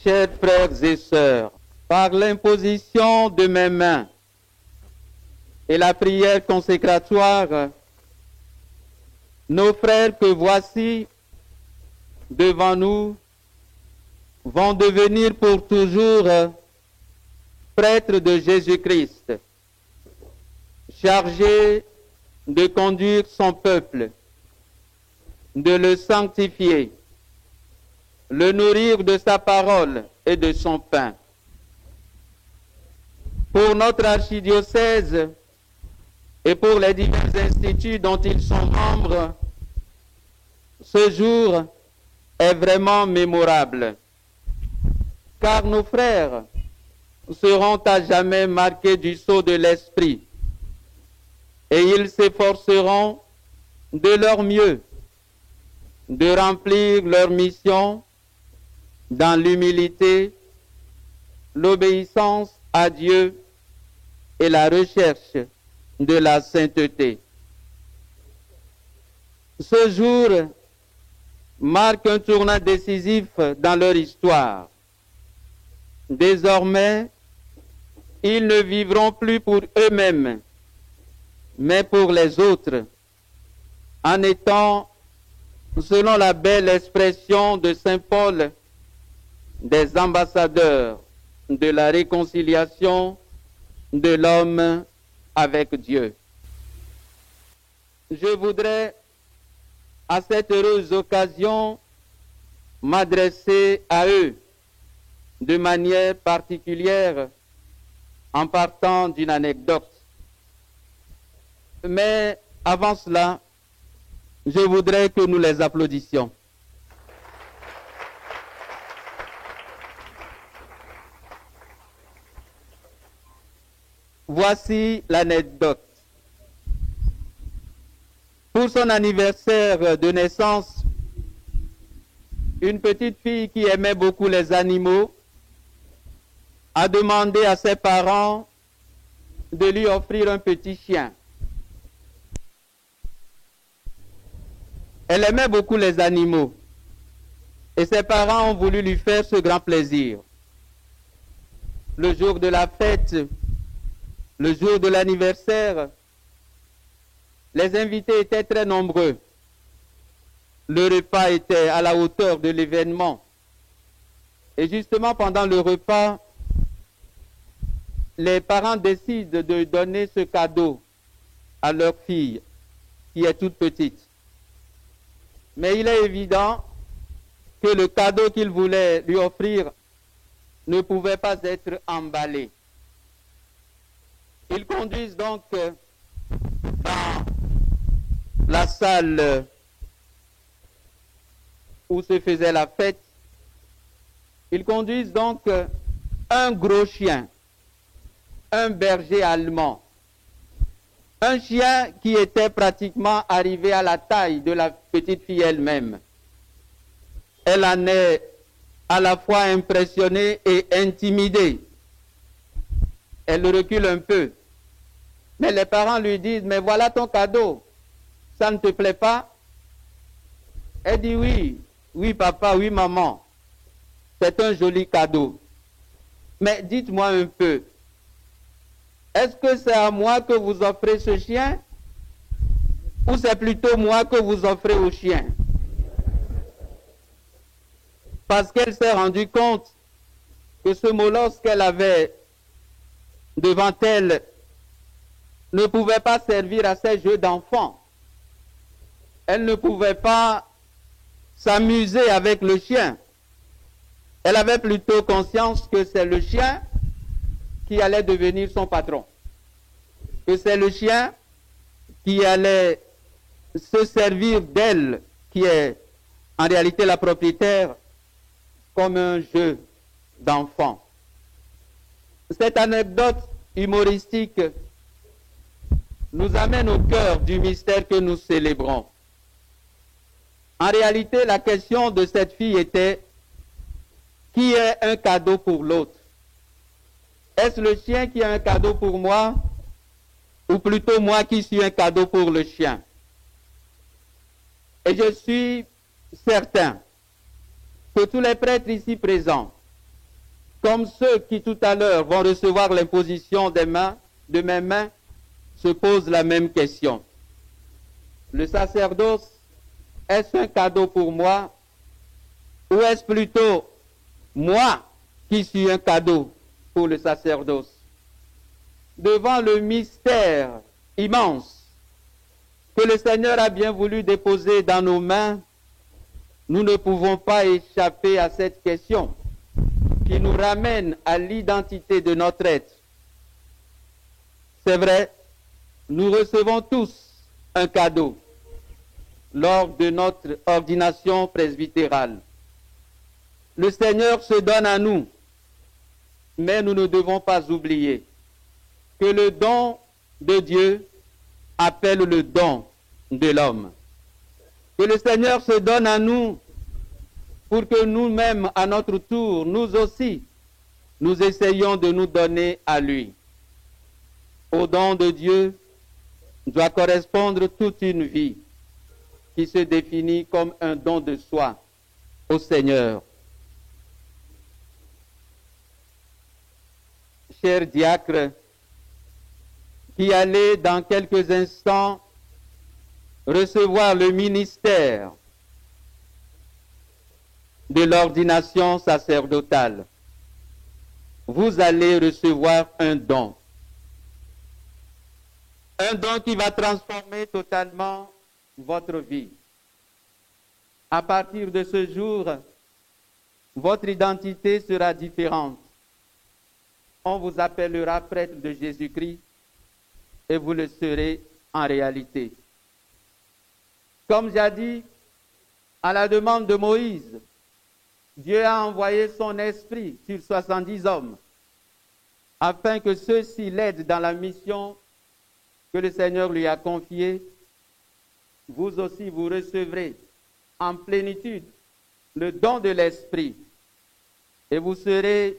Chers frères et sœurs, par l'imposition de mes mains et la prière consécratoire, nos frères que voici devant nous vont devenir pour toujours prêtres de Jésus-Christ, chargés de conduire son peuple, de le sanctifier, le nourrir de sa parole et de son pain. Pour notre archidiocèse et pour les divers instituts dont ils sont membres, ce jour est vraiment mémorable, car nos frères seront à jamais marqués du sceau de l'Esprit et ils s'efforceront de leur mieux de remplir leur mission dans l'humilité, l'obéissance à Dieu et la recherche de la sainteté. Ce jour marque un tournant décisif dans leur histoire. Désormais, ils ne vivront plus pour eux-mêmes, mais pour les autres, en étant, selon la belle expression de saint Paul, des ambassadeurs de la réconciliation de l'homme avec Dieu. Je voudrais, à cette heureuse occasion, m'adresser à eux de manière particulière en partant d'une anecdote. Mais avant cela, je voudrais que nous les applaudissions. Voici l'anecdote. Pour son anniversaire de naissance, une petite fille qui aimait beaucoup les animaux a demandé à ses parents de lui offrir un petit chien. Elle aimait beaucoup les animaux et ses parents ont voulu lui faire ce grand plaisir. Le jour de la fête, le jour de l'anniversaire, les invités étaient très nombreux. Le repas était à la hauteur de l'événement. Et justement, pendant le repas, les parents décident de donner ce cadeau à leur fille, qui est toute petite. Mais il est évident que le cadeau qu'ils voulaient lui offrir ne pouvait pas être emballé. Ils conduisent donc dans la salle où se faisait la fête. Ils conduisent donc un gros chien, un berger allemand, un chien qui était pratiquement arrivé à la taille de la petite fille elle-même. Elle en est à la fois impressionnée et intimidée. Elle recule un peu. Mais les parents lui disent, mais voilà ton cadeau, ça ne te plaît pas? Elle dit oui, oui papa, oui maman, c'est un joli cadeau. Mais dites-moi un peu, est-ce que c'est à moi que vous offrez ce chien ou c'est plutôt moi que vous offrez au chien? Parce qu'elle s'est rendue compte que ce molosse qu'elle avait devant elle ne pouvait pas servir à ses jeux d'enfant. Elle ne pouvait pas s'amuser avec le chien. Elle avait plutôt conscience que c'est le chien qui allait devenir son patron. Que c'est le chien qui allait se servir d'elle, qui est en réalité la propriétaire, comme un jeu d'enfant. Cette anecdote humoristique nous amène au cœur du mystère que nous célébrons. En réalité, la question de cette fille était: qui est un cadeau pour l'autre? Est-ce le chien qui est un cadeau pour moi, ou plutôt moi qui suis un cadeau pour le chien? Et je suis certain que tous les prêtres ici présents comme ceux qui tout à l'heure vont recevoir l'imposition de mes mains, se posent la même question. Le sacerdoce, est-ce un cadeau pour moi ou est-ce plutôt moi qui suis un cadeau pour le sacerdoce? Devant le mystère immense que le Seigneur a bien voulu déposer dans nos mains, nous ne pouvons pas échapper à cette question qui nous ramène à l'identité de notre être. C'est vrai, nous recevons tous un cadeau lors de notre ordination presbytérale. Le Seigneur se donne à nous, mais nous ne devons pas oublier que le don de Dieu appelle le don de l'homme. Que le Seigneur se donne à nous pour que nous-mêmes, à notre tour, nous aussi, nous essayons de nous donner à lui. Au don de Dieu doit correspondre toute une vie qui se définit comme un don de soi au Seigneur. Cher diacre, qui allait dans quelques instants recevoir le ministère de l'ordination sacerdotale, vous allez recevoir un don. Un don qui va transformer totalement votre vie. À partir de ce jour, votre identité sera différente. On vous appellera prêtre de Jésus-Christ et vous le serez en réalité. Comme j'ai dit, à la demande de Moïse, Dieu a envoyé son esprit sur 70 hommes afin que ceux-ci l'aident dans la mission que le Seigneur lui a confiée. Vous aussi, vous recevrez en plénitude le don de l'esprit et vous serez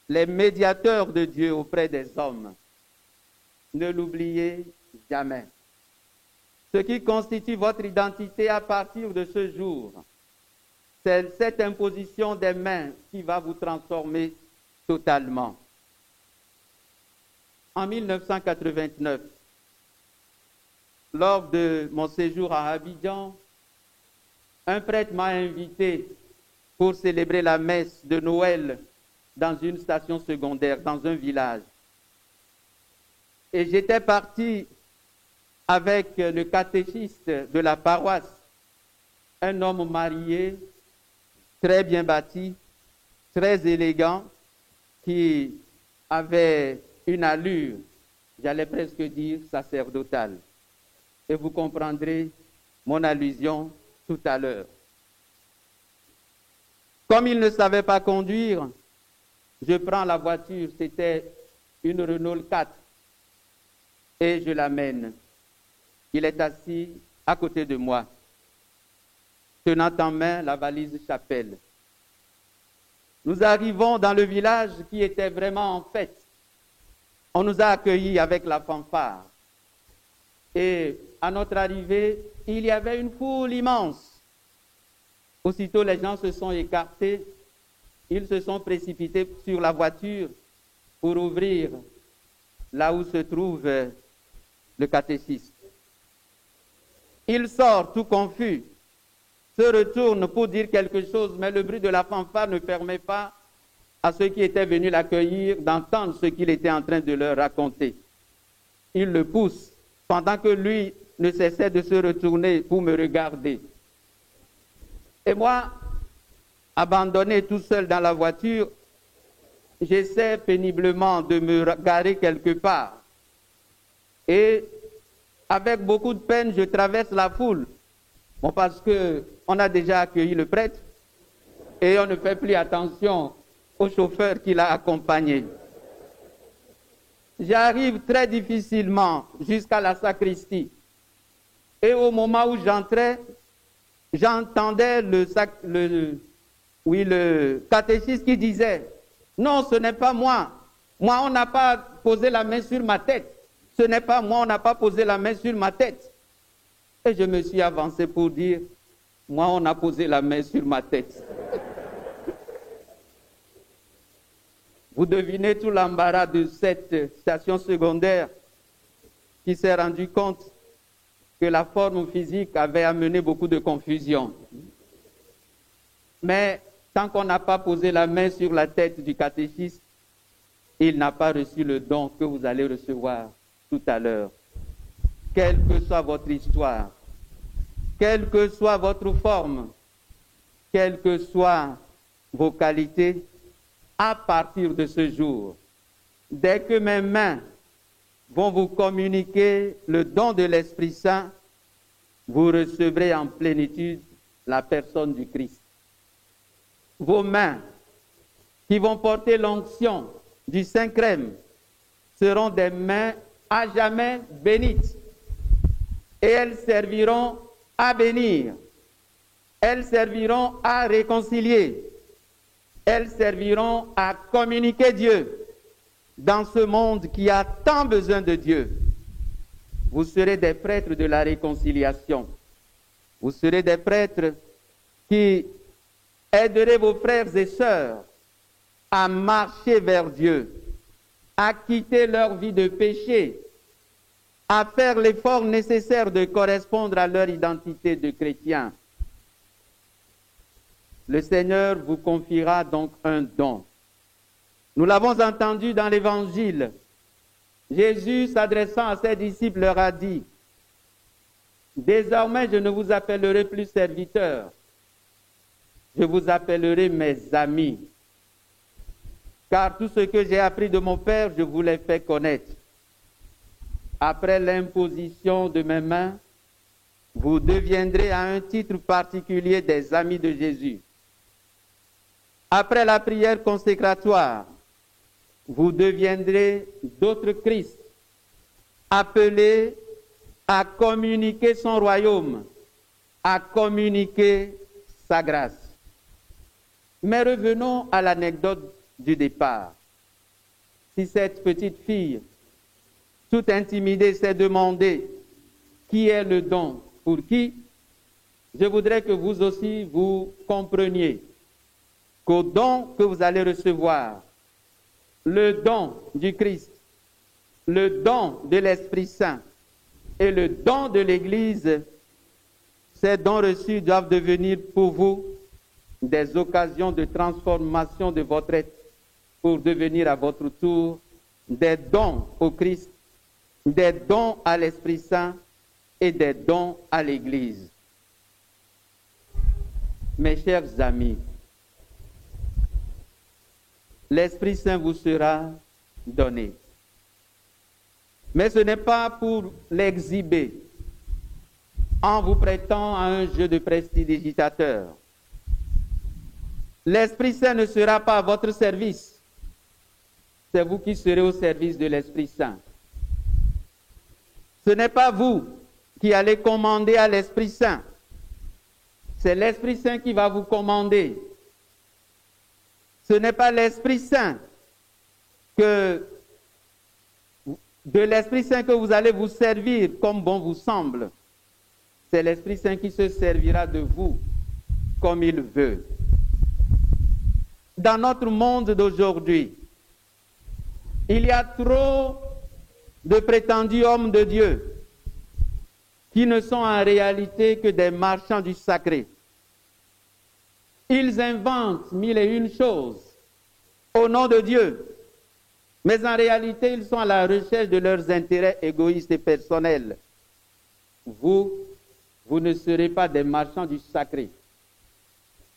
les médiateurs de Dieu auprès des hommes. Ne l'oubliez jamais. Ce qui constitue votre identité à partir de ce jour, c'est cette imposition des mains qui va vous transformer totalement. En 1989, lors de mon séjour à Abidjan, un prêtre m'a invité pour célébrer la messe de Noël dans une station secondaire, dans un village. Et j'étais parti avec le catéchiste de la paroisse, un homme marié, très bien bâti, très élégant, qui avait une allure, j'allais presque dire, sacerdotale. Et vous comprendrez mon allusion tout à l'heure. Comme il ne savait pas conduire, je prends la voiture, c'était une Renault 4, et je l'amène. Il est assis à côté de moi, tenant en main la valise chapelle. Nous arrivons dans le village qui était vraiment en fête. On nous a accueillis avec la fanfare. Et à notre arrivée, il y avait une foule immense. Aussitôt, les gens se sont écartés. Ils se sont précipités sur la voiture pour ouvrir là où se trouve le catéchiste. Il sort tout confus, se retourne pour dire quelque chose, mais le bruit de la fanfare ne permet pas à ceux qui étaient venus l'accueillir d'entendre ce qu'il était en train de leur raconter. Il le pousse, pendant que lui ne cessait de se retourner pour me regarder. Et moi, abandonné tout seul dans la voiture, j'essaie péniblement de me garer quelque part. Et avec beaucoup de peine, je traverse la foule. Bon, parce qu'on a déjà accueilli le prêtre et on ne fait plus attention au chauffeur qui l'a accompagné. J'arrive très difficilement jusqu'à la sacristie. Et au moment où j'entrais, j'entendais le catéchiste qui disait « Non, ce n'est pas moi. Moi, on n'a pas posé la main sur ma tête. Ce n'est pas moi, on n'a pas posé la main sur ma tête. » Et je me suis avancé pour dire « Moi, on a posé la main sur ma tête. » Vous devinez tout l'embarras de cette station secondaire qui s'est rendu compte que la forme physique avait amené beaucoup de confusion. Mais tant qu'on n'a pas posé la main sur la tête du catéchiste, il n'a pas reçu le don que vous allez recevoir tout à l'heure. Quelle que soit votre histoire, quelle que soit votre forme, quelles que soient vos qualités, à partir de ce jour, dès que mes mains vont vous communiquer le don de l'Esprit Saint, vous recevrez en plénitude la personne du Christ. Vos mains qui vont porter l'onction du Saint-Crème seront des mains à jamais bénites. Et elles serviront à bénir. Elles serviront à réconcilier. Elles serviront à communiquer Dieu dans ce monde qui a tant besoin de Dieu. Vous serez des prêtres de la réconciliation. Vous serez des prêtres qui aiderez vos frères et sœurs à marcher vers Dieu, à quitter leur vie de péché, à faire l'effort nécessaire de correspondre à leur identité de chrétien. Le Seigneur vous confiera donc un don. Nous l'avons entendu dans l'Évangile. Jésus, s'adressant à ses disciples, leur a dit, « Désormais, je ne vous appellerai plus serviteurs, je vous appellerai mes amis, car tout ce que j'ai appris de mon Père, je vous l'ai fait connaître. Après l'imposition de mes mains, vous deviendrez à un titre particulier des amis de Jésus. Après la prière consécratoire, vous deviendrez d'autres Christ, appelés à communiquer son royaume, à communiquer sa grâce. » Mais revenons à l'anecdote du départ. Si cette petite fille, toute intimidée, s'est demandé qui est le don pour qui, je voudrais que vous aussi vous compreniez qu'au don que vous allez recevoir, le don du Christ, le don de l'Esprit Saint et le don de l'Église, ces dons reçus doivent devenir pour vous des occasions de transformation de votre être pour devenir à votre tour des dons au Christ, des dons à l'Esprit Saint et des dons à l'Église. Mes chers amis, l'Esprit Saint vous sera donné. Mais ce n'est pas pour l'exhiber en vous prêtant à un jeu de prestidigitateur. L'Esprit Saint ne sera pas à votre service. C'est vous qui serez au service de l'Esprit Saint. Ce n'est pas vous qui allez commander à l'Esprit Saint. C'est l'Esprit Saint qui va vous commander. Ce n'est pas l'Esprit Saint de l'Esprit Saint que vous allez vous servir comme bon vous semble. C'est l'Esprit Saint qui se servira de vous comme il veut. Dans notre monde d'aujourd'hui, il y a trop de prétendus hommes de Dieu qui ne sont en réalité que des marchands du sacré. Ils inventent mille et une choses au nom de Dieu, mais en réalité, ils sont à la recherche de leurs intérêts égoïstes et personnels. Vous ne serez pas des marchands du sacré.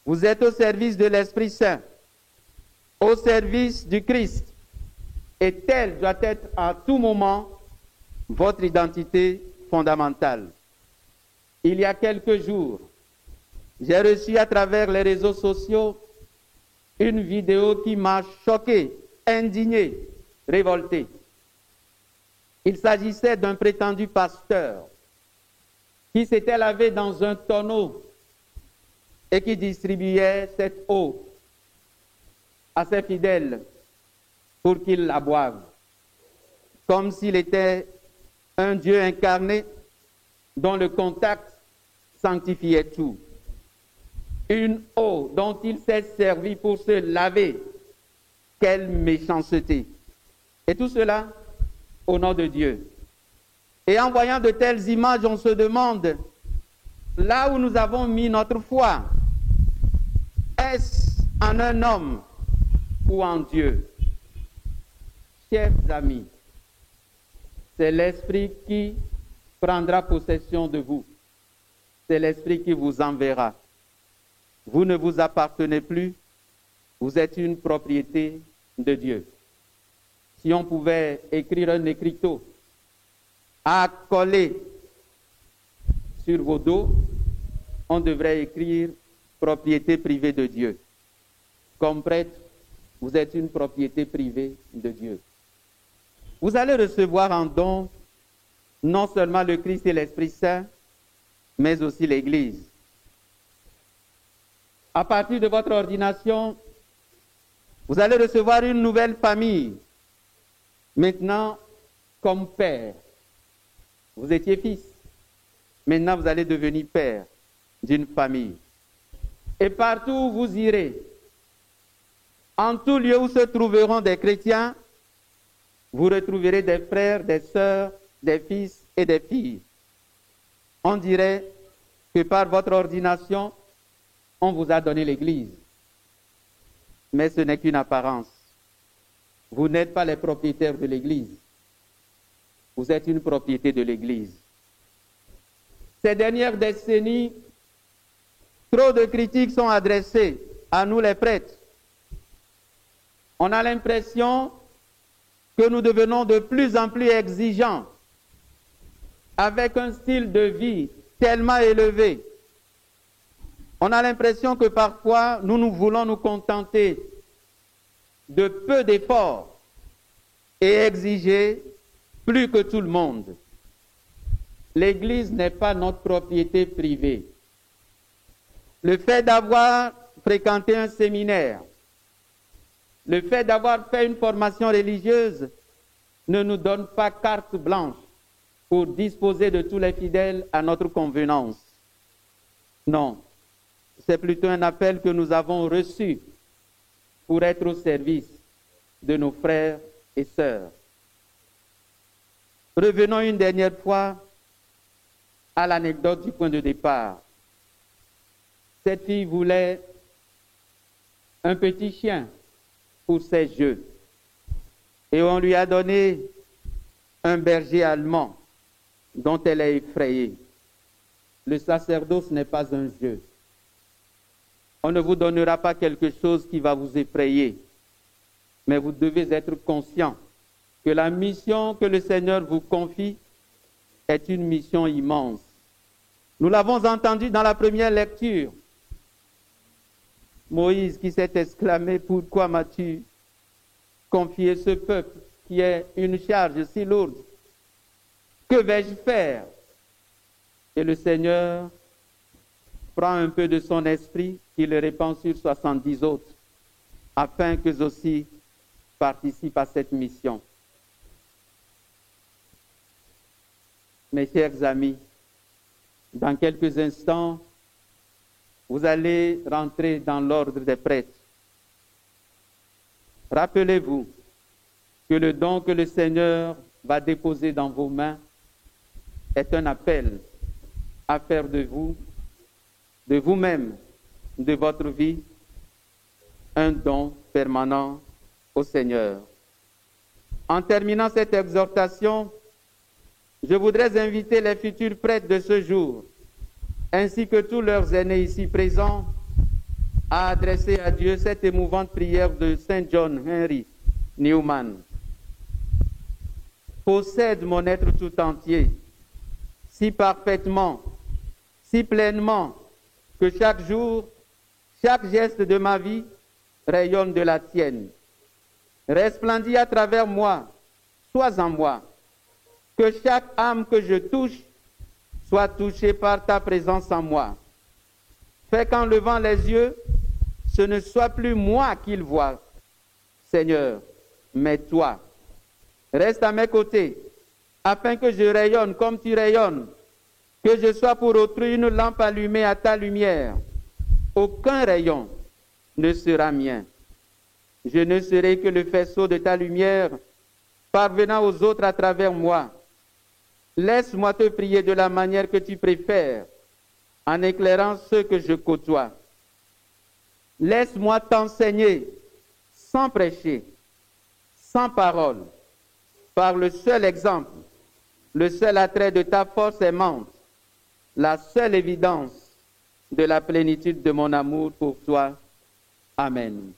Vous êtes au service de l'Esprit Saint, au service du Christ, et telle doit être à tout moment votre identité fondamentale. Il y a quelques jours, j'ai reçu à travers les réseaux sociaux une vidéo qui m'a choqué, indigné, révolté. Il s'agissait d'un prétendu pasteur qui s'était lavé dans un tonneau et qui distribuait cette eau à ses fidèles pour qu'ils la boivent, comme s'il était un Dieu incarné dont le contact sanctifiait tout. Une eau dont il s'est servi pour se laver quelle méchanceté. Et tout cela au nom de Dieu. Et en voyant de telles images, on se demande, là où nous avons mis notre foi, est-ce en un homme ou en Dieu? Chers amis, c'est l'Esprit qui prendra possession de vous. C'est l'Esprit qui vous enverra. Vous ne vous appartenez plus, vous êtes une propriété de Dieu. Si on pouvait écrire un écriteau à coller sur vos dos, on devrait écrire propriété privée de Dieu. Comme prêtre, vous êtes une propriété privée de Dieu. Vous allez recevoir en don non seulement le Christ et l'Esprit Saint, mais aussi l'Église. À partir de votre ordination, vous allez recevoir une nouvelle famille. Maintenant, comme père, vous étiez fils. Maintenant, vous allez devenir père d'une famille. Et partout où vous irez, en tout lieu où se trouveront des chrétiens, vous retrouverez des frères, des sœurs, des fils et des filles. On dirait que par votre ordination, on vous a donné l'Église. Mais ce n'est qu'une apparence. Vous n'êtes pas les propriétaires de l'Église. Vous êtes une propriété de l'Église. Ces dernières décennies, trop de critiques sont adressées à nous les prêtres. On a l'impression que nous devenons de plus en plus exigeants, avec un style de vie tellement élevé. On a l'impression que parfois, nous voulons nous contenter de peu d'efforts et exiger plus que tout le monde. L'Église n'est pas notre propriété privée. Le fait d'avoir fréquenté un séminaire, le fait d'avoir fait une formation religieuse ne nous donne pas carte blanche pour disposer de tous les fidèles à notre convenance. Non, c'est plutôt un appel que nous avons reçu pour être au service de nos frères et sœurs. Revenons une dernière fois à l'anecdote du point de départ. Cette fille voulait un petit chien pour ses jeux. Et on lui a donné un berger allemand dont elle est effrayée. Le sacerdoce n'est pas un jeu. On ne vous donnera pas quelque chose qui va vous effrayer. Mais vous devez être conscient que la mission que le Seigneur vous confie est une mission immense. Nous l'avons entendu dans la première lecture. Moïse qui s'est exclamé, pourquoi m'as-tu confié ce peuple qui est une charge si lourde? Que vais-je faire? Et le Seigneur prend un peu de son esprit qu'il le répand sur 70 autres, afin qu'eux aussi participent à cette mission. Mes chers amis, dans quelques instants, vous allez rentrer dans l'ordre des prêtres. Rappelez-vous que le don que le Seigneur va déposer dans vos mains est un appel à faire de vous, de vous-même, de votre vie, un don permanent au Seigneur. En terminant cette exhortation, je voudrais inviter les futurs prêtres de ce jour, ainsi que tous leurs aînés ici présents, à adresser à Dieu cette émouvante prière de Saint John Henry Newman. Possède mon être tout entier, si parfaitement, si pleinement, que chaque jour, chaque geste de ma vie rayonne de la tienne. Resplendis à travers moi, sois en moi. Que chaque âme que je touche soit touchée par ta présence en moi. Fais qu'en levant les yeux, ce ne soit plus moi qu'ils voient, Seigneur, mais toi. Reste à mes côtés, afin que je rayonne comme tu rayonnes, que je sois pour autrui une lampe allumée à ta lumière. Aucun rayon ne sera mien. Je ne serai que le faisceau de ta lumière, parvenant aux autres à travers moi. Laisse-moi te prier de la manière que tu préfères, en éclairant ceux que je côtoie. Laisse-moi t'enseigner sans prêcher, sans parole, par le seul exemple, le seul attrait de ta force aimante, la seule évidence de la plénitude de mon amour pour toi. Amen.